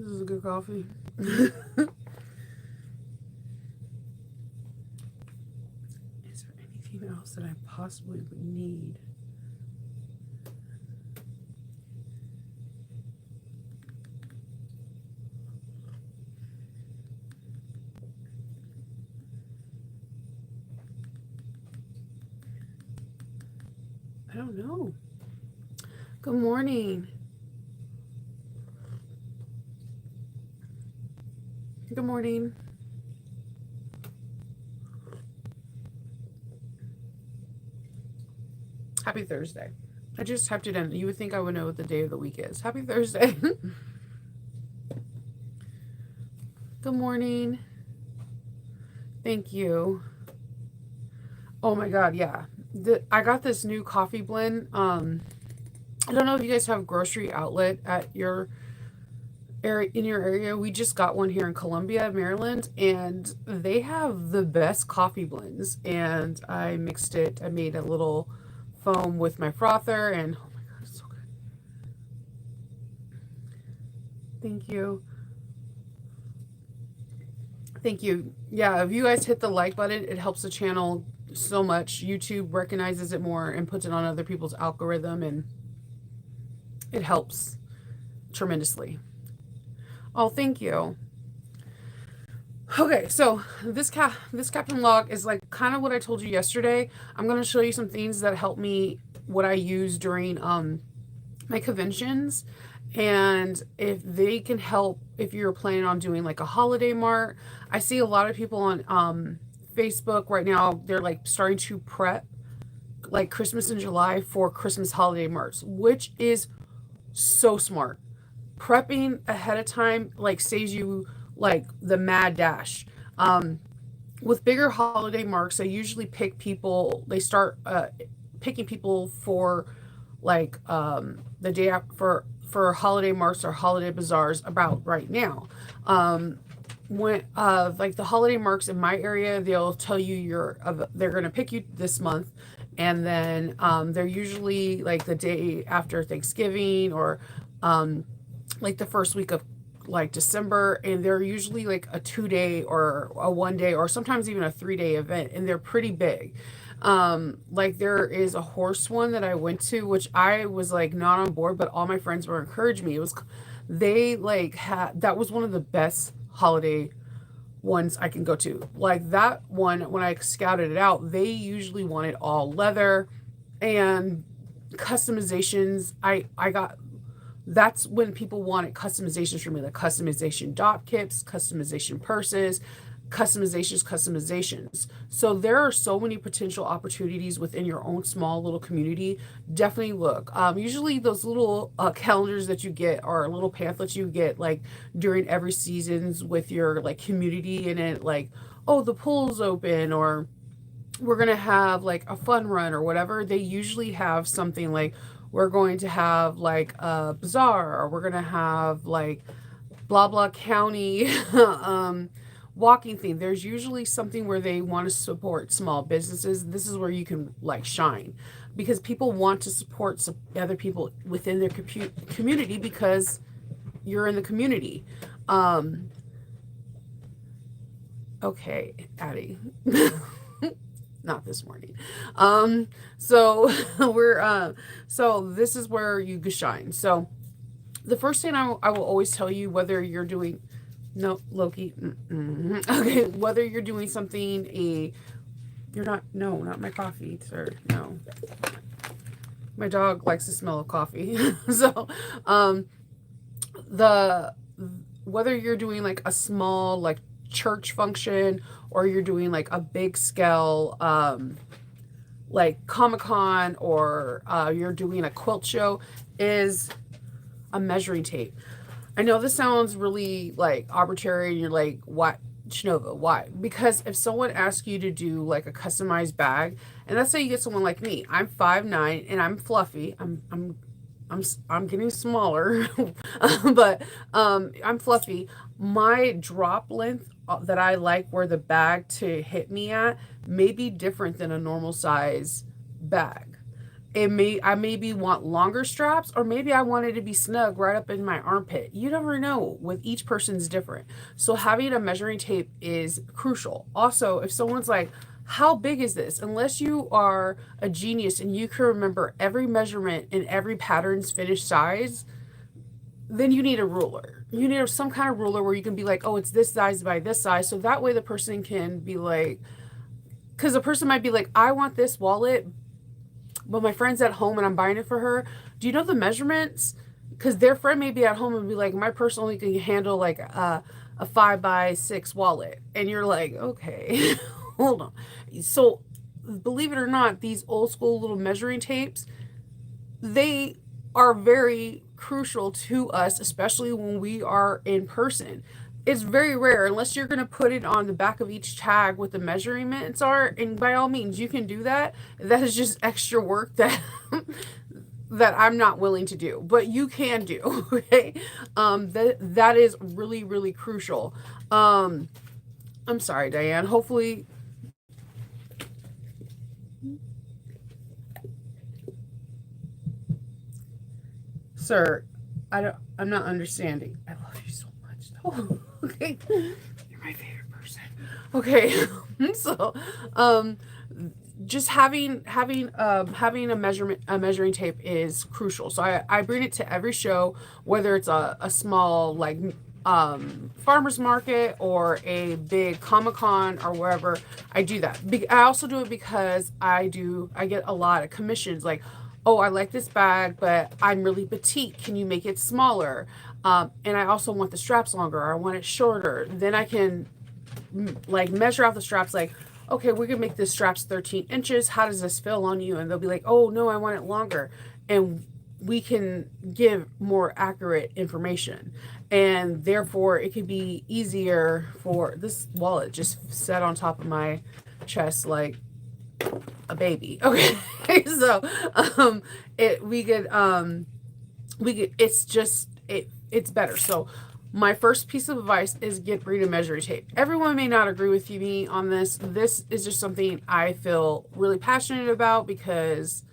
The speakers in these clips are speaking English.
This is a good coffee. Is there anything else that I possibly would need? I don't know. Good morning. Good morning. Happy Thursday. I just typed it in. You would think I would know what the day of the week is. Happy Thursday. Good morning. Thank you. Oh my God, yeah. I got this new coffee blend. I don't know if you guys have grocery outlet at your area in your area. We just got one here in Columbia, Maryland, and they have the best coffee blends. And I mixed it. I made a little foam with my frother, and oh my God, it's so good. Thank you. Thank you. Yeah, if you guys hit the like button, it helps the channel so much. YouTube recognizes it more and puts it on other people's algorithm, and it helps tremendously. Oh, thank you. Okay, so this captain log is like kind of what I told you yesterday. I'm going to show you some things that help me, what I use during my conventions, and if they can help if you're planning on doing like a holiday mart. I see a lot of people on Facebook right now, they're like starting to prep like Christmas in July for Christmas holiday marts, which is so smart. Prepping ahead of time like saves you like the mad dash. With bigger holiday marks, they usually pick people. They start picking people for like the day after for holiday marks or holiday bazaars about right now. When like the holiday marks in my area, they'll tell you they're gonna pick you this month, and then they're usually like the day after Thanksgiving or like the first week of like December, and they're usually like a 2 day or a 1 day or sometimes even a 3 day event, and they're pretty big. Like there is a horse one that I went to, which I was like not on board, but all my friends were encouraging me. It was they like had that was one of the best holiday ones I can go to. Like that one, when I scouted it out, they usually wanted all leather and customizations. I got that's when people wanted customizations from me, like customization dot kits, customization purses, customizations. So there are so many potential opportunities within your own small little community. Definitely look. Usually those little calendars that you get or little pamphlets you get like during every seasons with your like community in it, like, oh, the pool's open, or we're going to have like a fun run or whatever. They usually have something like we're going to have like a bazaar, or we're going to have like blah blah county walking thing. There's usually something where they want to support small businesses. This is where you can like shine, because people want to support other people within their community because you're in the community. Okay, Addie. Not this morning. So so this is where you shine. So the first thing I will always tell you, whether you're doing no Loki, okay, whether you're doing something you're not, no, not my coffee, sir, no. My dog likes the smell of coffee. So the whether you're doing like a small like church function, or you're doing like a big scale like Comic-Con, or you're doing a quilt show, is a measuring tape. I know this sounds really like arbitrary, and you're like, what, Shnova, why? Because if someone asks you to do like a customized bag, and let's say you get someone like me, I'm 5'9" and I'm fluffy. I'm getting smaller, but I'm fluffy. My drop length that I like where the bag to hit me at may be different than a normal size bag. I maybe want longer straps, or maybe I want it to be snug right up in my armpit. You never know, with each person's different. So having a measuring tape is crucial. Also, if someone's like, how big is this? Unless you are a genius and you can remember every measurement and every pattern's finished size, then you need a ruler. You need some kind of ruler where you can be like, oh, it's this size by this size. So that way the person can be like, because the person might be like, I want this wallet, but my friend's at home and I'm buying it for her. Do you know the measurements? Because their friend may be at home and be like, my purse only can handle like a 5x6 wallet. And you're like, okay, hold on. So believe it or not, these old school little measuring tapes, they are very crucial to us, especially when we are in person. It's very rare unless you're going to put it on the back of each tag what the measurements are, and by all means you can do that. That is just extra work that that I'm not willing to do, but you can do. Okay, that is really really crucial. I'm sorry, Diane. Hopefully, sir, I'm not understanding. I love you so much. Oh, okay, you're my favorite person. Okay, so just having a measuring tape is crucial. So I bring it to every show, whether it's a small like farmers market or a big Comic-Con or wherever. I do that. I also do it because I get a lot of commissions like, oh, I like this bag, but I'm really petite. Can you make it smaller? And I also want the straps longer, or I want it shorter. Then I can like measure out the straps like, okay, we can make this straps 13 inches. How does this feel on you? And they'll be like, oh no, I want it longer. And we can give more accurate information. And therefore it could be easier for this wallet just sat on top of my chest like a baby. Okay. So it's better. So my first piece of advice is bring a measuring tape. Everyone may not agree with me on this. This is just something I feel really passionate about because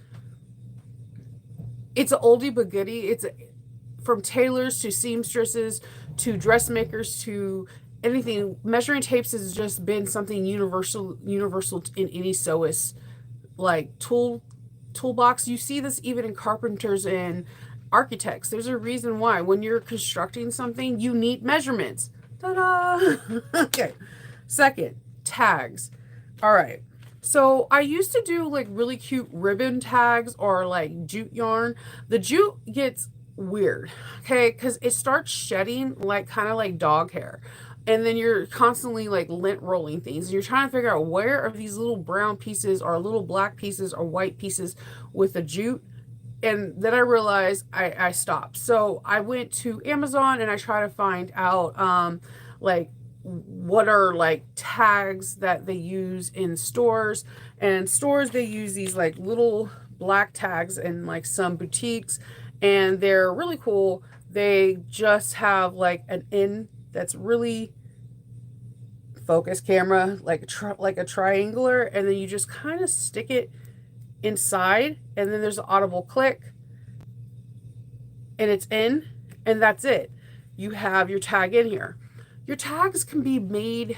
it's an oldie but goodie. It's from tailors to seamstresses to dressmakers to anything. Measuring tapes has just been something universal in any sewist like toolbox. You see this even in carpenters and architects. There's a reason why when you're constructing something, you need measurements. Ta-da! Okay. Second, tags. All right. So I used to do like really cute ribbon tags or like jute yarn. The jute gets weird, okay, because it starts shedding like kind of like dog hair. And then you're constantly like lint rolling things. You're trying to figure out where are these little brown pieces or little black pieces or white pieces with the jute. And then I realized I stopped. So I went to Amazon and I try to find out like what are like tags that they use in stores. And stores, they use these like little black tags in like some boutiques, and they're really cool. They just have like an end that's really focus camera, like a triangular, and then you just kind of stick it inside, and then there's an audible click and it's in, and that's it. You have your tag in here. Your tags can be made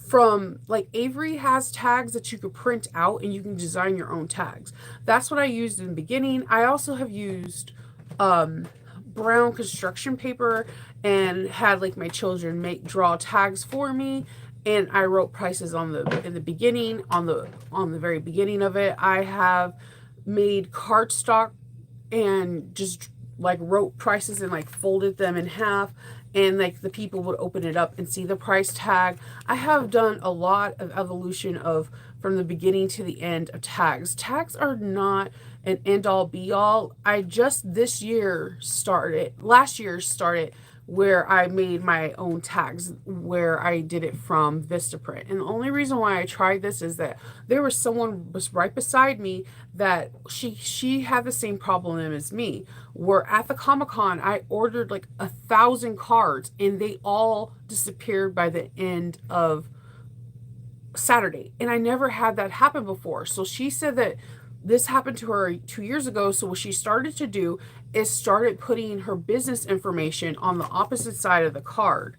from like Avery has tags that you could print out and you can design your own tags. That's what I used in the beginning. I also have used brown construction paper and had like my children draw tags for me, and I wrote prices on the beginning, on the very beginning of it. I have made cardstock and just like wrote prices and like folded them in half, and like the people would open it up and see the price tag. I have done a lot of evolution of from the beginning to the end of tags. Tags are not an end all be all. I just last year started where I made my own tags, where I did it from Vistaprint. And the only reason why I tried this is that there was someone was right beside me that she had the same problem as me. Where at the Comic-Con, I ordered like 1,000 cards and they all disappeared by the end of Saturday. And I never had that happen before. So she said that this happened to her 2 years ago. So what she started to do is started putting her business information on the opposite side of the card.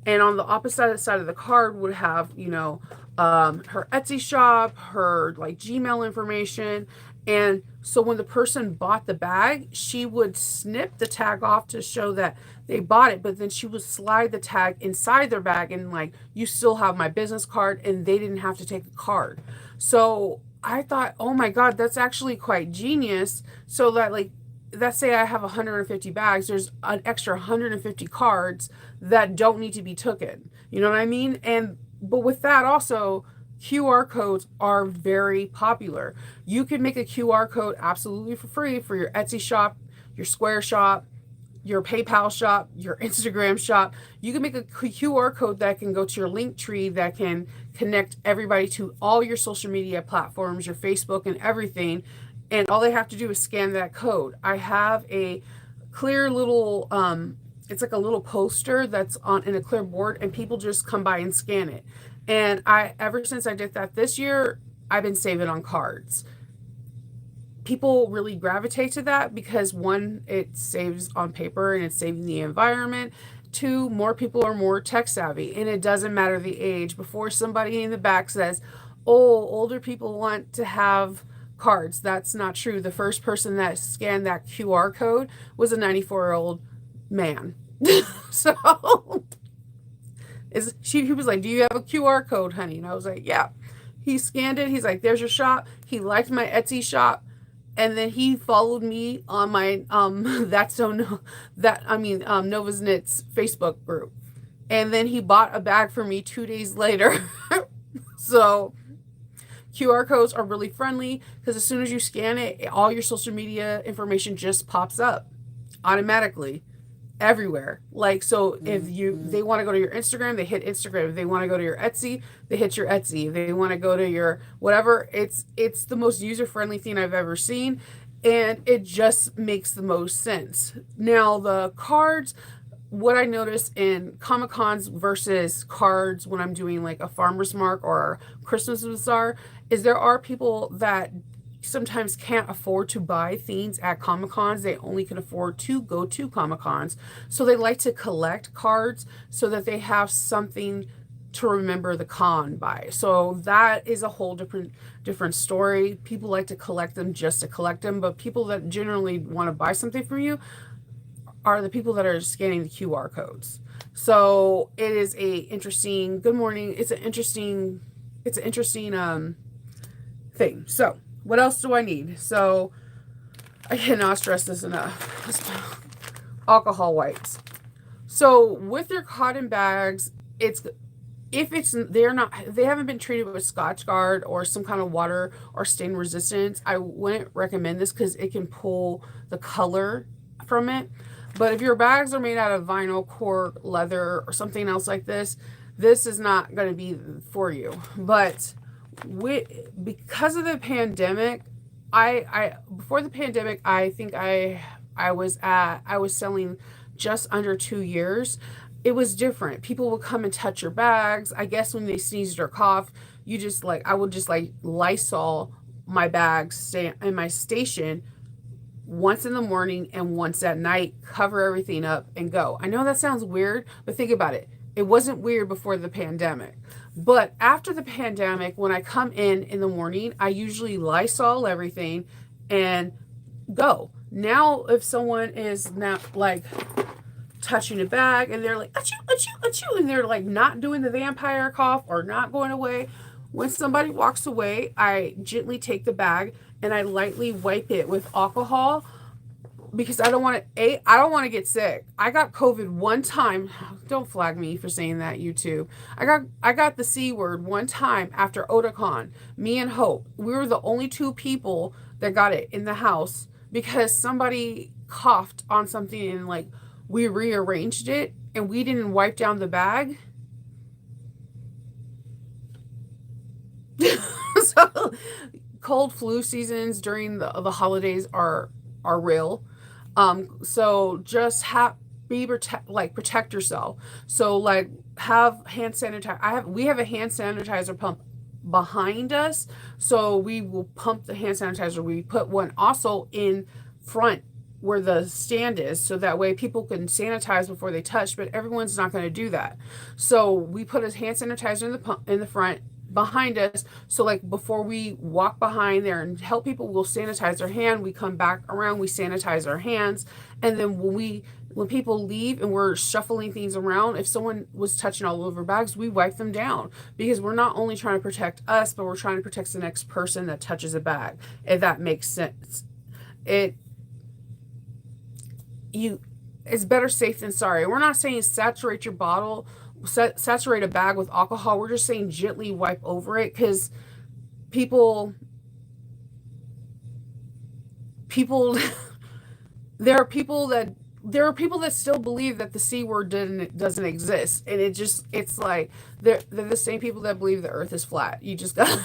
And on the opposite side of the card would have, her Etsy shop, her like Gmail information. And so when the person bought the bag, she would snip the tag off to show that they bought it, but then she would slide the tag inside their bag and like, you still have my business card, and they didn't have to take a card. So I thought, oh my God, that's actually quite genius. So that like, let's say I have 150 bags, there's an extra 150 cards that don't need to be taken. You know what I mean? And but with that also, QR codes are very popular. You can make a QR code absolutely for free for your Etsy shop, your Square shop, your PayPal shop, your Instagram shop. You can make a QR code that can go to your link tree that can connect everybody to all your social media platforms, your Facebook and everything. And all they have to do is scan that code. I have a clear little, it's like a little poster that's on in a clear board, and people just come by and scan it. And ever since I did that this year, I've been saving on cards. People really gravitate to that because one, it saves on paper and it's saving the environment. Two, more people are more tech savvy, and it doesn't matter the age. Before somebody in the back says, oh, older people want to have cards. That's not true. The first person that scanned that QR code was a 94-year-old man. So he was like, do you have a QR code, honey? And I was like, yeah. He scanned it. He's like, there's your shop. He liked my Etsy shop. And then he followed me on my Nova's Knits Facebook group. And then he bought a bag for me 2 days later. So QR codes are really friendly because as soon as you scan it, all your social media information just pops up automatically everywhere. Like, so if they want to go to your Instagram, they hit Instagram. If they want to go to your Etsy, they hit your Etsy. If they want to go to your whatever, it's the most user-friendly thing I've ever seen, and it just makes the most sense. Now, the cards, what I noticed in Comic-Cons versus cards when I'm doing like a farmer's market or Christmas bazaar is there are people that sometimes can't afford to buy things at Comic-Cons. They only can afford to go to Comic-Cons. So they like to collect cards so that they have something to remember the con by. So that is a whole different story. People like to collect them just to collect them, but people that generally want to buy something from you are the people that are scanning the QR codes. So it is a interesting, good morning. It's an interesting thing. So what else do I need? So I cannot stress this enough. Alcohol wipes. So with your cotton bags, they haven't been treated with Scotchgard or some kind of water or stain resistance, I wouldn't recommend this because it can pull the color from it. But if your bags are made out of vinyl, cork, leather, or something else like this is not going to be for you. But because of the pandemic, before the pandemic, I think I was selling just under 2 years. It was different. People would come and touch your bags. I guess when they sneezed or coughed, I would just like Lysol my bags, stay in my station once in the morning and once at night, cover everything up and go. I know that sounds weird, but think about it. It wasn't weird before the pandemic. But after the pandemic, when I come in the morning, I usually Lysol everything and go. Now, if someone is not like touching a bag and they're like, achoo, achoo, achoo, and they're like not doing the vampire cough or not going away, when somebody walks away, I gently take the bag and I lightly wipe it with alcohol because I don't want to get sick. I got COVID one time. Don't flag me for saying that, YouTube. I got the C word one time after Otakon. Me and Hope. We were the only two people that got it in the house because somebody coughed on something and like we rearranged it and we didn't wipe down the bag. So cold flu seasons during the holidays are real. So just protect yourself. So like have hand sanitizer. We have a hand sanitizer pump behind us. So we will pump the hand sanitizer. We put one also in front where the stand is, so that way people can sanitize before they touch, but everyone's not going to do that. So we put a hand sanitizer in the front behind us, so like before we walk behind there and help people, we'll sanitize our hand, we come back around, we sanitize our hands, and then when people leave and we're shuffling things around, if someone was touching all over bags, we wipe them down, because we're not only trying to protect us, but we're trying to protect the next person that touches a bag, if that makes sense. It's better safe than sorry. We're not saying saturate your bottle, saturate a bag with alcohol. We're just saying gently wipe over it, because people there are people that still believe that the C word doesn't exist, and it's like they're the same people that believe the earth is flat. You just gotta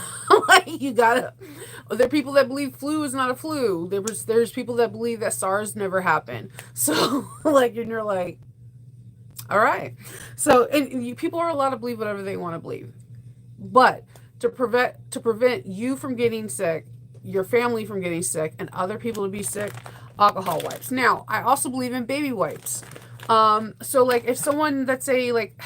there are people that believe flu is not a flu. There's people that believe that SARS never happened. So like, and you're like, all right. So people are allowed to believe whatever they want to believe, but to prevent you from getting sick, your family from getting sick, and other people to be sick, alcohol wipes. Now, I also believe in baby wipes. So like if someone, let's say like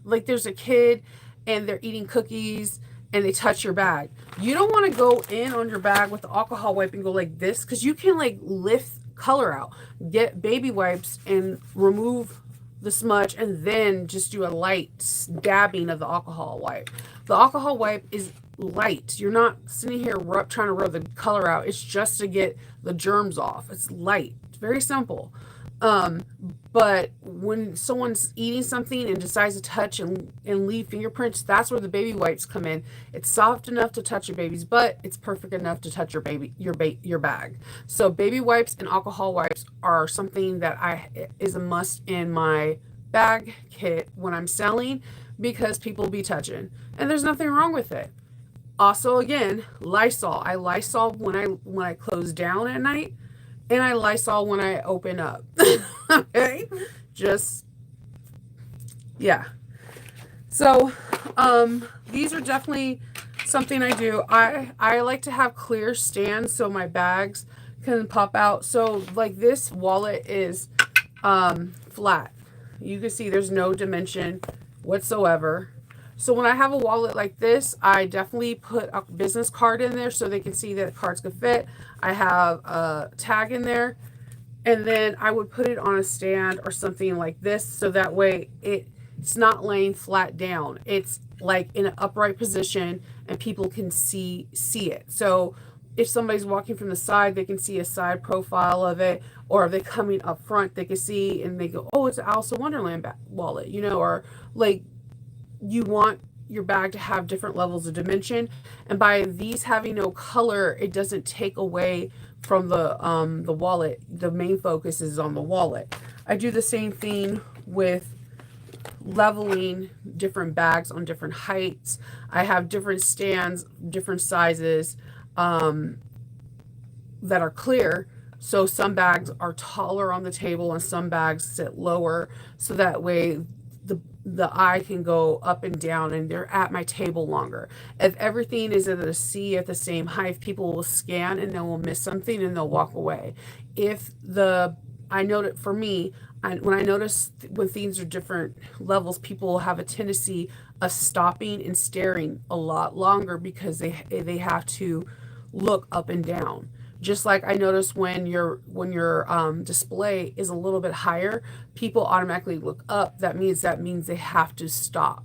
there's a kid and they're eating cookies and they touch your bag, you don't want to go in on your bag with the alcohol wipe and go like this, because you can like lift color out. Get baby wipes and remove the smudge, and then just do a light dabbing of the alcohol wipe. The alcohol wipe is light. You're not sitting here trying to rub the color out. It's just to get the germs off. It's light. It's very simple. But when someone's eating something and decides to touch and leave fingerprints, that's where the baby wipes come in. It's soft enough to touch your baby's butt. It's perfect enough to touch your bag. So baby wipes and alcohol wipes are something that is a must in my bag kit when I'm selling, because people be touching, and there's nothing wrong with it. Also, again, Lysol. I Lysol when I close down at night, and I Lysol when I open up. Okay? Just, yeah. So, these are definitely something I do. I like to have clear stands so my bags can pop out. So, like this wallet is flat. You can see there's no dimension whatsoever. So when I have a wallet like this, I definitely put a business card in there so they can see that the cards could fit. I have a tag in there, and then I would put it on a stand or something like this, so that way it's not laying flat down. It's like in an upright position and people can see it. So if somebody's walking from the side, they can see a side profile of it, or if they're coming up front, they can see and they go, oh, it's an Alice in Wonderland wallet, or like, you want your bag to have different levels of dimension, and by these having no color, it doesn't take away from the wallet. The main focus is on the wallet. I do the same thing with leveling different bags on different heights. I have different stands, different sizes that are clear. So some bags are taller on the table and some bags sit lower, so that way the eye can go up and down and they're at my table longer. If everything is at a C at the same height, people will scan and they will miss something and they'll walk away. I noted for me, when I notice when things are different levels, people will have a tendency of stopping and staring a lot longer because they have to look up and down. Just like I notice when your display is a little bit higher, people automatically look up. That means they have to stop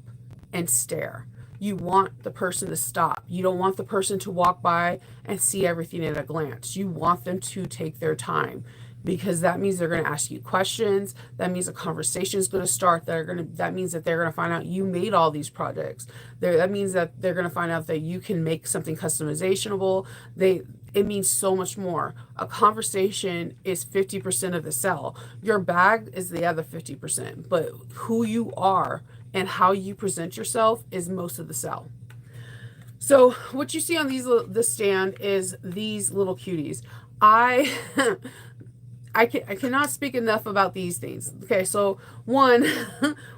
and stare. You want the person to stop. You don't want the person to walk by and see everything at a glance. You want them to take their time, because that means they're going to ask you questions. That means a conversation is going to start. That means that they're going to find out you made all these projects. That means that they're going to find out that you can make something customizationable. It means so much more. A conversation is 50% of the sell. Your bag is the other 50%, but who you are and how you present yourself is most of the sell. So what you see on this stand is these little cuties. I cannot speak enough about these things. Okay, so one,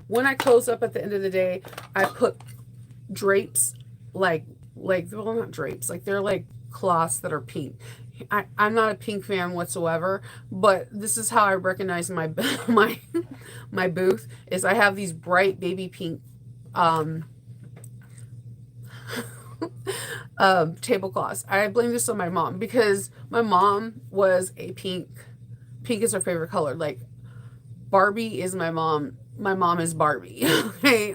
when I close up at the end of the day, I put drapes, like like, well, not drapes, like they're like cloths that are pink. I'm not a pink fan whatsoever, but this is how I recognize my my my booth is I have these bright baby pink um tablecloths. I blame this on my mom because my mom was a pink is her favorite color. Like Barbie is my mom. My mom is Barbie. Okay.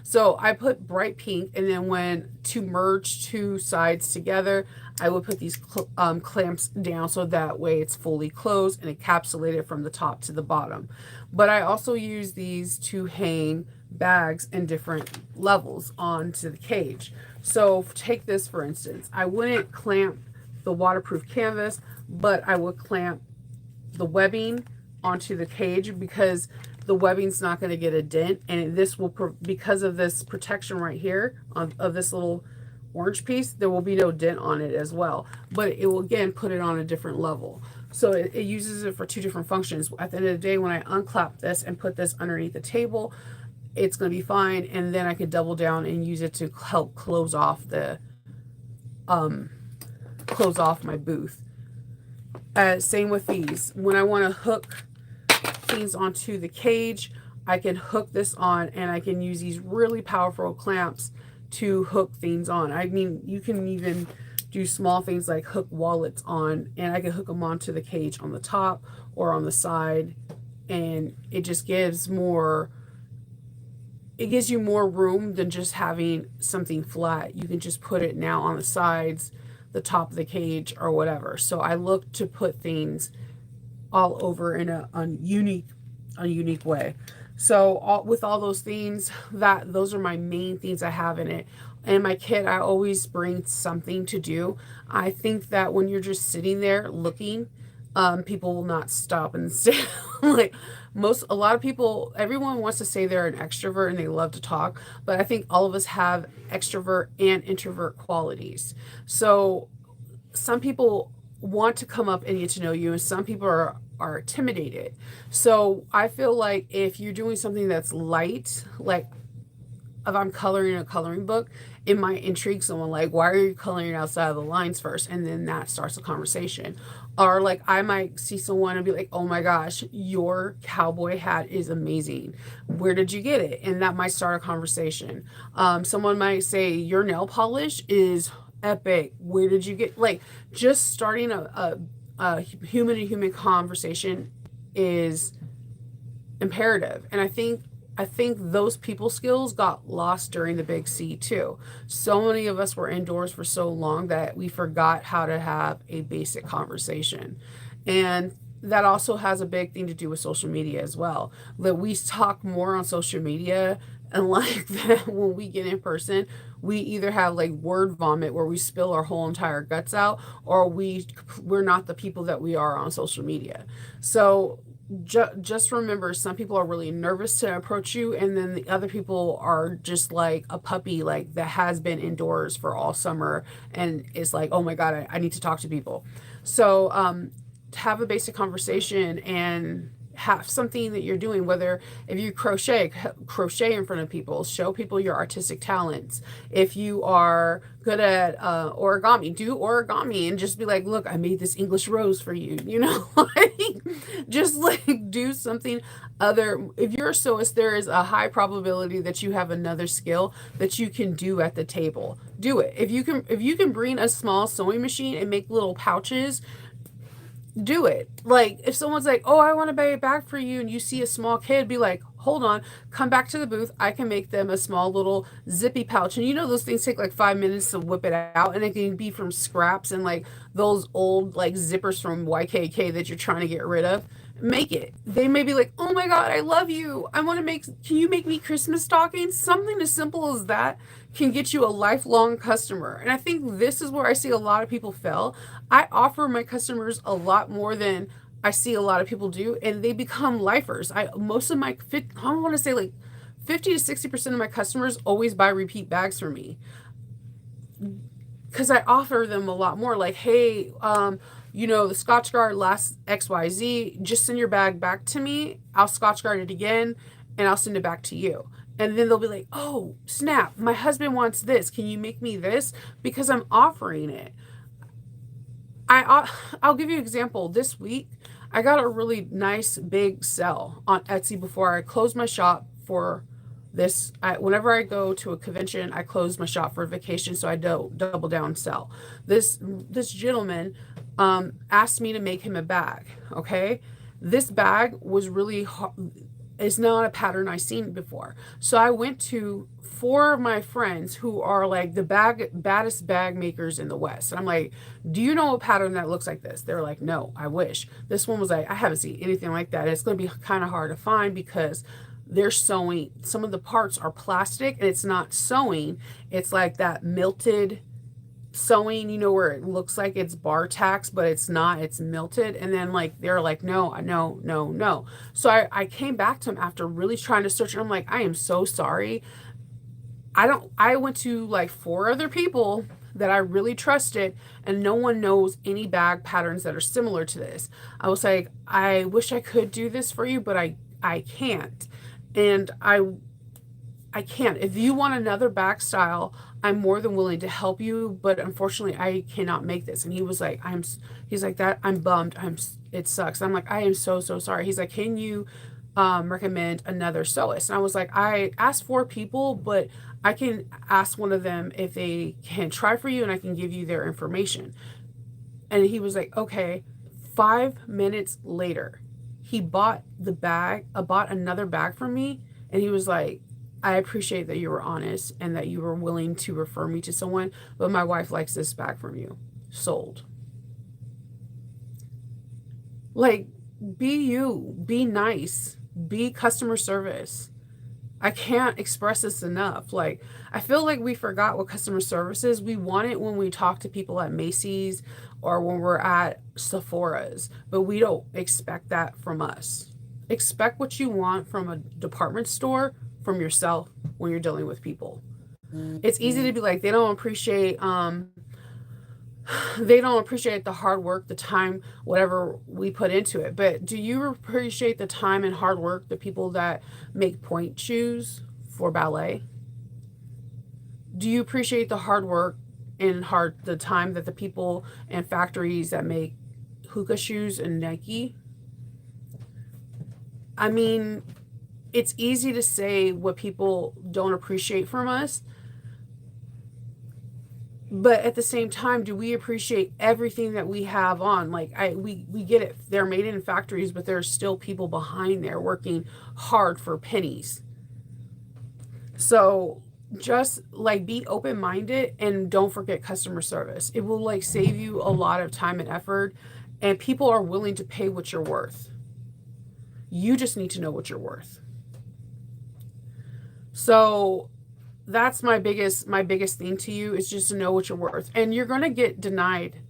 So I put bright pink, and then when to merge two sides together, I would put these clamps down so that way it's fully closed and encapsulated from the top to the bottom. But I also use these to hang bags in different levels onto the cage. So take this for instance. I wouldn't clamp the waterproof canvas, but I would clamp the webbing onto the cage because the webbing's not going to get a dent, and this will because of this protection right here of this little orange piece, there will be no dent on it as well, but it will again put it on a different level. So it uses it for two different functions. At the end of the day, when I unclap this and put this underneath the table, it's going to be fine, and then I could double down and use it to help um close off my booth. Same with these. When I want to hook things onto the cage, I can hook this on, and I can use these really powerful clamps to hook things on. I mean, you can even do small things like hook wallets on, and I can hook them onto the cage on the top or on the side, and it just gives more, it gives you more room than just having something flat. You can just put it now on the sides, the top of the cage, or whatever. So I look to put things all over in a unique way. So with all those things, those are my main things I have in it. And my kit, I always bring something to do. I think that when you're just sitting there looking, people will not stop and say like a lot of people, everyone wants to say they're an extrovert and they love to talk, but I think all of us have extrovert and introvert qualities. So some people want to come up and get to know you, and some people are intimidated. So I feel like if you're doing something that's light, like if I'm coloring a coloring book, it might intrigue someone, like, why are you coloring outside of the lines first? And then that starts a conversation. Or like I might see someone and be like, oh my gosh, your cowboy hat is amazing. Where did you get it? And that might start a conversation. Someone might say, your nail polish is epic. Where did you get, like, just starting a human to human conversation is imperative. And I think those people skills got lost during the big C too. So many of us were indoors for so long that we forgot how to have a basic conversation. And that also has a big thing to do with social media as well. That we talk more on social media, and like that when we get in person, we either have like word vomit where we spill our whole entire guts out, or we're not the people that we are on social media. So just remember, some people are really nervous to approach you, and then the other people are just like a puppy, like that has been indoors for all summer and is like, oh my god, I need to talk to people. So have a basic conversation and have something that you're doing, whether if you crochet in front of people, show people your artistic talents. If you are good at origami, do origami and just be like, look, I made this English rose for you, you know. Like, just like do something other. If you're a sewist, there is a high probability that you have another skill that you can do at the table. Do it. If you can bring a small sewing machine and make little pouches, do it. Like if someone's like, oh, I want to buy it back for you, and you see a small kid, be like, hold on, come back to the booth, I can make them a small little zippy pouch. And you know those things take like 5 minutes to whip it out, and it can be from scraps and like those old like zippers from YKK that you're trying to get rid of. Make it. They may be like, oh my god, I love you, I want to make, can you make me Christmas stockings? Something as simple as that can get you a lifelong customer. And I think this is where I see a lot of people fail. I offer my customers a lot more than I see a lot of people do, and they become lifers. I want to say like 50 to 60% of my customers always buy repeat bags from me because I offer them a lot more. Like, hey, you know, the Scotchgard lasts XYZ. Just send your bag back to me. I'll Scotchgard it again, and I'll send it back to you. And then they'll be like, oh, snap, my husband wants this. Can you make me this? Because I'm offering it. I'll give you an example. This week, I got a really nice big sale on Etsy before I closed my shop for this. Whenever I go to a convention, I close my shop for vacation, so I double down sell. This gentleman asked me to make him a bag. Okay, this bag was really hard, is not a pattern I've seen before. So I went to four of my friends who are like the baddest bag makers in the West. And I'm like, do you know a pattern that looks like this? They're like, no, I wish. This one was like, I haven't seen anything like that. It's going to be kind of hard to find because they're sewing. Some of the parts are plastic and it's not sewing. It's like that melted sewing, where it looks like it's bar tacks, but it's not, it's melted. And then like, they're like, no, no, no, no. So I came back to him after really trying to search, and I'm like, I am so sorry. I went to like four other people that I really trusted, and no one knows any bag patterns that are similar to this. I was like, I wish I could do this for you, but I can't. And I can't. If you want another back style, I'm more than willing to help you, but unfortunately I cannot make this. And he was like, he's like, that I'm bummed. It sucks. I'm like, I am so, so sorry. He's like, can you recommend another sewist? And I was like, I asked four people, but I can ask one of them if they can try for you and I can give you their information. And he was like, okay. 5 minutes later, he bought bought another bag from me. And he was like, I appreciate that you were honest and that you were willing to refer me to someone, but my wife likes this bag from you. Sold. Like, be you, be nice, be customer service. I can't express this enough. Like, I feel like we forgot what customer service is. We want it when we talk to people at Macy's or when we're at Sephora's, but we don't expect that from us. Expect what you want from a department store from yourself when you're dealing with people. It's easy to be like, they don't appreciate the hard work, the time, whatever we put into it. But do you appreciate the time and hard work the people that make point shoes for ballet? Do you appreciate the hard work and the time that the people and factories that make Hoka shoes and Nike? I mean, it's easy to say what people don't appreciate from us, but at the same time, do we appreciate everything that we have on? Like, we get it. They're made in factories, but there's still people behind there working hard for pennies. So just like be open-minded and don't forget customer service. It will like save you a lot of time and effort, and people are willing to pay what you're worth. You just need to know what you're worth. So that's my biggest thing to you, is just to know what you're worth. And you're going to get denied.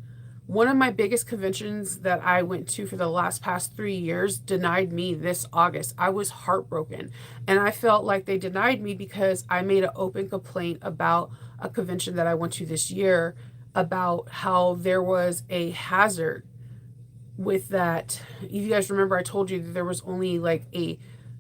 One of my biggest conventions that I went to for the past 3 years denied me this August. I was heartbroken. And I felt like they denied me because I made an open complaint about a convention that I went to this year, about how there was a hazard with that. If you guys remember, I told you that there was only like a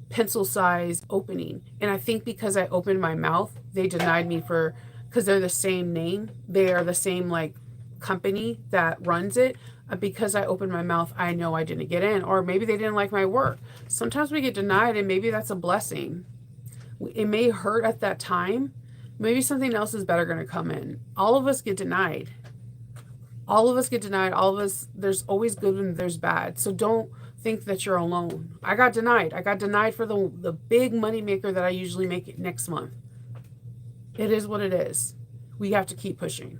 pencil size opening. And I think because I opened my mouth, they denied me because they're the same name. They are the same like company that runs it. Because I opened my mouth, I know I didn't get in, or maybe they didn't like my work. Sometimes we get denied and maybe that's a blessing. It may hurt at that time. Maybe something else is better going to come in. All of us get denied. All of us get denied. All of us, there's always good and there's bad. So don't think that you're alone. I got denied. I got denied for the big money maker that I usually make it next month. It is what it is. We have to keep pushing.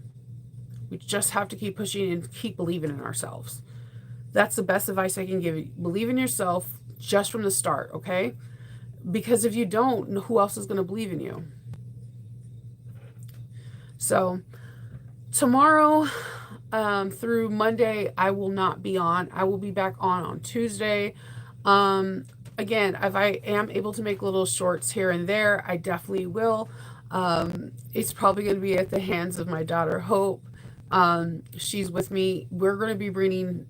We just have to keep pushing and keep believing in ourselves. That's the best advice I can give you. Believe in yourself just from the start, okay? Because if you don't, who else is going to believe in you? So tomorrow through Monday, I will not be on. I will be back on Tuesday. Again, if I am able to make little shorts here and there, I definitely will. It's probably going to be at the hands of my daughter, Hope. She's with me. We're going to be bringing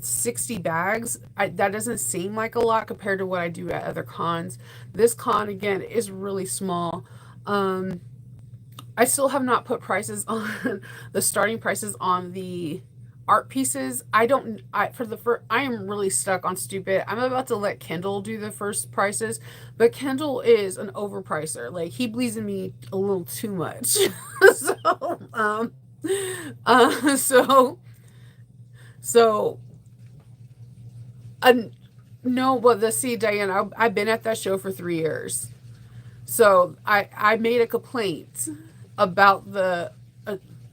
60 bags. That doesn't seem like a lot compared to what I do at other cons. This con, again, is really small. Um, I still have not put prices on the starting prices on the art pieces. I don't, I, for the first, I am really stuck on stupid. I'm about to let Kendall do the first prices, but Kendall is an overpricer. Like, he believes in me a little too much. so, uh, so, so, uh, no, but see, Diane, I've been at that show for 3 years. So I made a complaint about the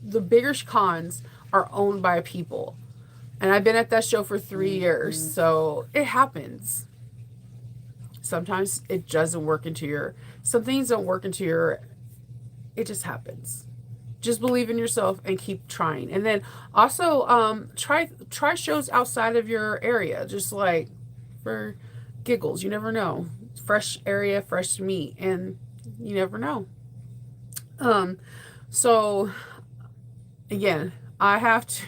bigger cons are owned by people. And I've been at that show for 3 years. So it happens. Sometimes it doesn't work into your, some things don't work into your, it just happens. Just believe in yourself and keep trying. And then also try shows outside of your area, just like for giggles. You never know. Fresh area, fresh meat, and you never know. Um, so again, I have to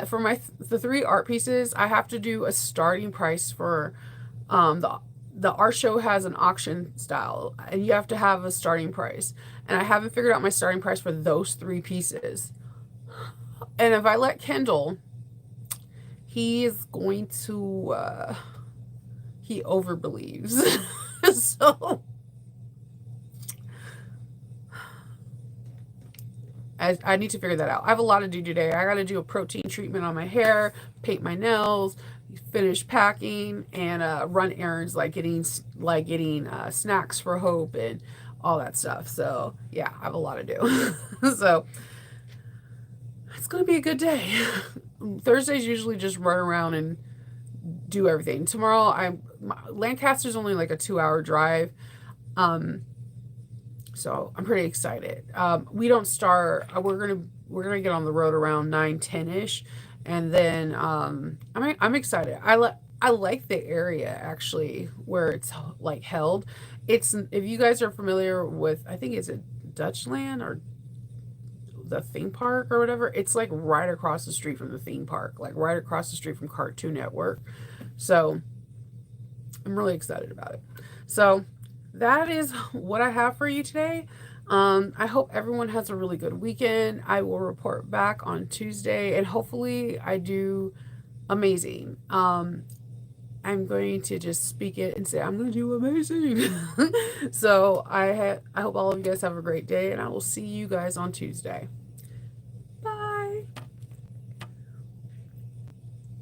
for the three art pieces, I have to do a starting price for the art show has an auction style, and you have to have a starting price. And I haven't figured out my starting price for those three pieces. And if I let Kendall, he is going to he overbelieves. So I need to figure that out. I have a lot to do today. I got to do a protein treatment on my hair, paint my nails, finish packing, and run errands like getting snacks for Hope and all that stuff. So yeah, I have a lot to do. So it's gonna be a good day. Thursdays usually just run around and do everything. Tomorrow Lancaster's only like a 2-hour drive. So I'm pretty excited. We don't start. We're gonna get on the road around 9:10 ish, and then I'm excited. I like the area actually where it's like held. It's, if you guys are familiar with, I think it's a Dutchland or the theme park or whatever. It's like right across the street from the theme park, like right across the street from Cartoon Network. So I'm really excited about it. So that is what I have for you today. I hope everyone has a really good weekend. I will report back on Tuesday, and hopefully I do amazing. I'm going to just speak it and say I'm going to do amazing. So I hope all of you guys have a great day, and I will see you guys on Tuesday.